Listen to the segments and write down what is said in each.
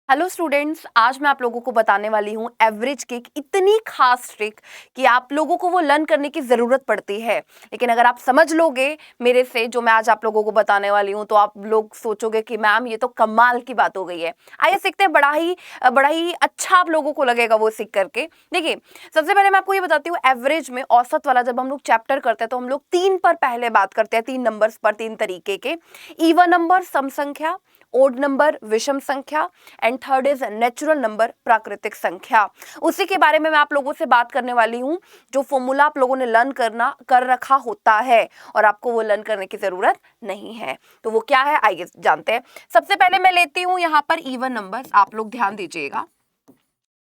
Hello students, आज मैं आप लोगों को बताने वाली हूँ एवरेज की एक इतनी खास ट्रिक कि आप लोगों को वो लर्न करने की ज़रूरत पड़ती है। लेकिन अगर आप समझ लोगे मेरे से जो मैं आज आप लोगों को बताने वाली हूँ तो आप लोग सोचोगे कि मैम ये तो कमाल की बात हो गई है। आइए सीखते हैं, बड़ा ही अच्छा आप लोगों को लगेगा वो सीख करके। देखिए, सबसे पहले मैं आपको ये बताती हूँ, एवरेज में औसत वाला जब हम लोग चैप्टर करते हैं तो हम लोग 3 पर पहले बात करते हैं, 3 नंबर्स पर, 3 तरीके के। इवन नंबर सम संख्या, ओड नंबर विषम संख्या, and third is natural number प्राकृतिक संख्या। उसी के बारे में मैं आप लोगों से बात करने वाली हूं, जो फॉर्मूला आप लोगों ने लर्न कर रखा होता है और आपको वो लर्न करने की जरूरत नहीं है। तो वो क्या है आइए जानते हैं। सबसे पहले मैं लेती हूं यहां पर इवन नंबर्स, आप लोग ध्यान दीजिएगा।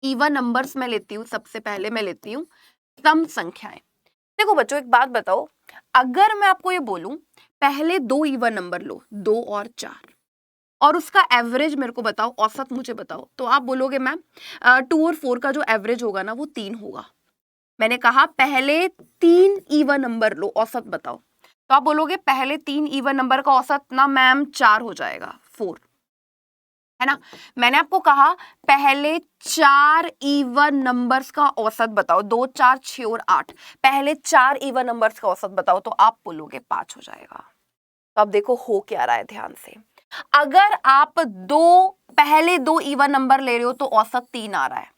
इवन नंबर्स में लेती हूं, सबसे पहले मैं लेती हूं सम संख्याएं। देखो बच्चों, एक बात बताओ, अगर मैं आपको ये बोलूं पहले 2 इवन नंबर लो, 2 और 4, और उसका एवरेज मेरे को बताओ, औसत मुझे बताओ, तो आप बोलोगे मैम 2 और 4 का जो एवरेज होगा ना वो 3 होगा। मैंने कहा पहले 3 इवन नंबर लो, औसत बताओ, तो आप बोलोगे पहले 3 इवन नंबर का औसत ना मैम 4 हो जाएगा, 4 है ना। मैंने आपको कहा पहले 4 इवन नंबर्स का औसत बताओ, 2 4 6 और 8, पहले 4 इवन नंबर्स का औसत बताओ, तो आप बोलोगे 5 हो जाएगा। तो अब देखो हो क्या रहा है, ध्यान से। अगर आप पहले दो इवन नंबर ले रहे हो तो औसत 3 आ रहा है।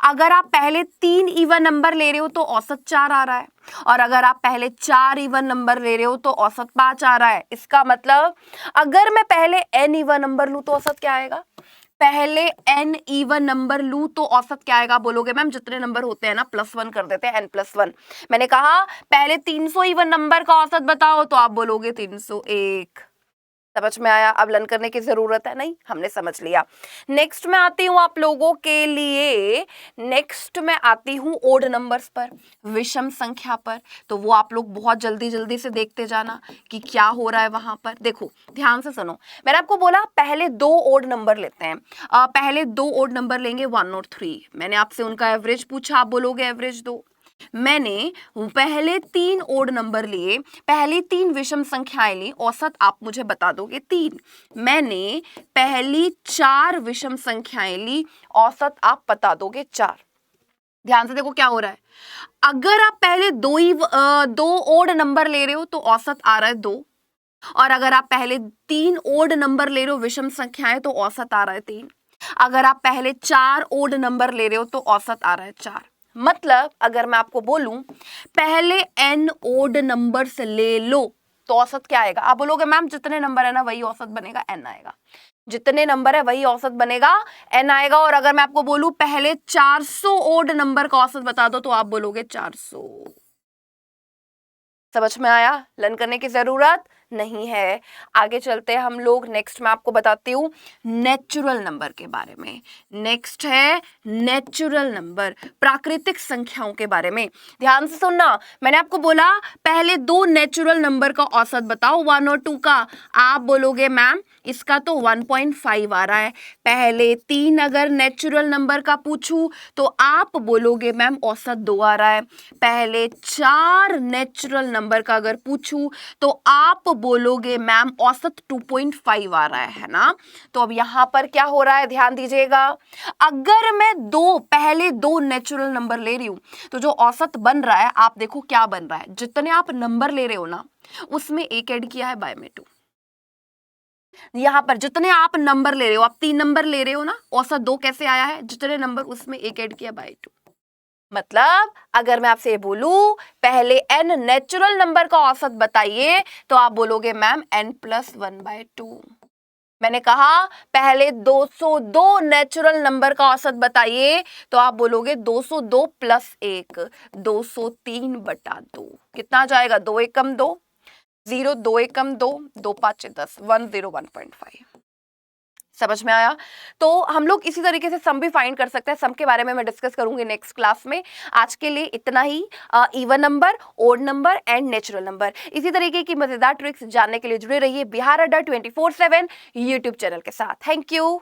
अगर आप पहले 3 इवन नंबर ले रहे हो तो औसत 4 आ रहा है। और अगर आप पहले 4 इवन नंबर ले रहे हो तो औसत 5 आ रहा है। इसका मतलब अगर मैं पहले n इवन नंबर लूं तो औसत क्या आएगा? पहले n इवन नंबर लूं तो औसत क्या आएगा? बोलोगे मैम जितने नंबर होते हैं ना +1 कर देते हैं, n+1। मैंने कहा पहले 300 इवन नंबर का औसत बताओ, तो आप बोलोगे 301। समझ में आया? अब लर्न करने की जरूरत है नहीं, हमने समझ लिया। नेक्स्ट में आती हूं आप लोगों के लिए, नेक्स्ट में आती हूं ओड नंबर्स पर, विषम संख्या पर। तो वो आप लोग बहुत जल्दी जल्दी से देखते जाना कि क्या हो रहा है वहां पर। देखो ध्यान से सुनो, मैंने आपको बोला पहले 2 ओड नंबर लेते हैं। पहले 2 ओड नंबर लेंगे 1 और 3। मैंने आपसे उनका एवरेज पूछा, आप बोलोगे एवरेज 2। मैंने पहले 3 ओड नंबर लिए, पहली 3 विषम संख्याएं ली, औसत आप मुझे बता दोगे 3। मैंने पहली 4 विषम संख्याएं ली, औसत आप बता दोगे 4। ध्यान से देखो क्या हो रहा है। अगर आप पहले 2 ओड नंबर ले रहे हो तो औसत आ रहा है 2, और अगर आप पहले 3 ओड नंबर ले रहे हो विषम संख्याएं तो औसत आ रहा है 3। अगर आप पहले 4 ओड नंबर ले रहे हो तो औसत आ रहा है 4। मतलब अगर मैं आपको बोलूं पहले n ओड नंबर से ले लो तो औसत क्या आएगा? आप बोलोगे मैम जितने नंबर है ना वही औसत बनेगा, n आएगा। जितने नंबर है वही औसत बनेगा, n आएगा। और अगर मैं आपको बोलूं पहले 400 ओड नंबर का औसत बता दो, तो आप बोलोगे 400। समझ में आया? लर्न करने की जरूरत नहीं है। आगे चलते हैं हम लोग। नेक्स्ट मैं आपको बताती हूँ नेचुरल नंबर के बारे में। नेक्स्ट है नेचुरल नंबर, प्राकृतिक संख्याओं के बारे में। ध्यान से सुनना, मैंने आपको बोला पहले 2 नेचुरल नंबर का औसत बताओ, 1 और 2 का। आप बोलोगे मैम इसका तो 1.5 आ रहा है। पहले 3 अगर नेचुरल नंबर का पूछूं तो आप बोलोगे मैम औसत 2 आ रहा है। पहले 4 नेचुरल नंबर का अगर पूछूं तो आप बोलोगे मैम औसत 2.5 आ रहा है ना। तो अब यहां पर क्या हो रहा है, ध्यान दीजिएगा। अगर मैं पहले 2 नेचुरल नंबर ले रही हूं तो जो औसत बन रहा है, आप देखो क्या बन रहा है। जितने आप नंबर ले रहे हो ना उसमें 1 ऐड किया है बाय में 2। यहां पर जितने आप नंबर ले रहे हो, आप 3 नंबर ले रहे हो ना, औसत 2 कैसे आया है? जितने नंबर उसमें 1 ऐड किया बाय 2। मतलब अगर मैं आपसे बोलूं पहले n नेचुरल नंबर का औसत बताइए, तो आप बोलोगे मैम n+1/2। मैंने कहा पहले 202 नेचुरल नंबर का औसत बताइए, तो आप बोलोगे 202 + 1, 203/2। कितना जाएगा? 2 एकम 2, 0, 2 एकम 2, 2 5 10, 101.5। समझ में आया? तो हम लोग इसी तरीके से सम भी फाइंड कर सकते हैं। सम के बारे में मैं डिस्कस करूंगी नेक्स्ट क्लास में। आज के लिए इतना ही। Even number, odd number and natural number, इसी तरीके की मजेदार ट्रिक्स जानने के लिए जुड़े रहिए बिहार अड्डा 24/7 यूट्यूब चैनल के साथ। Thank you.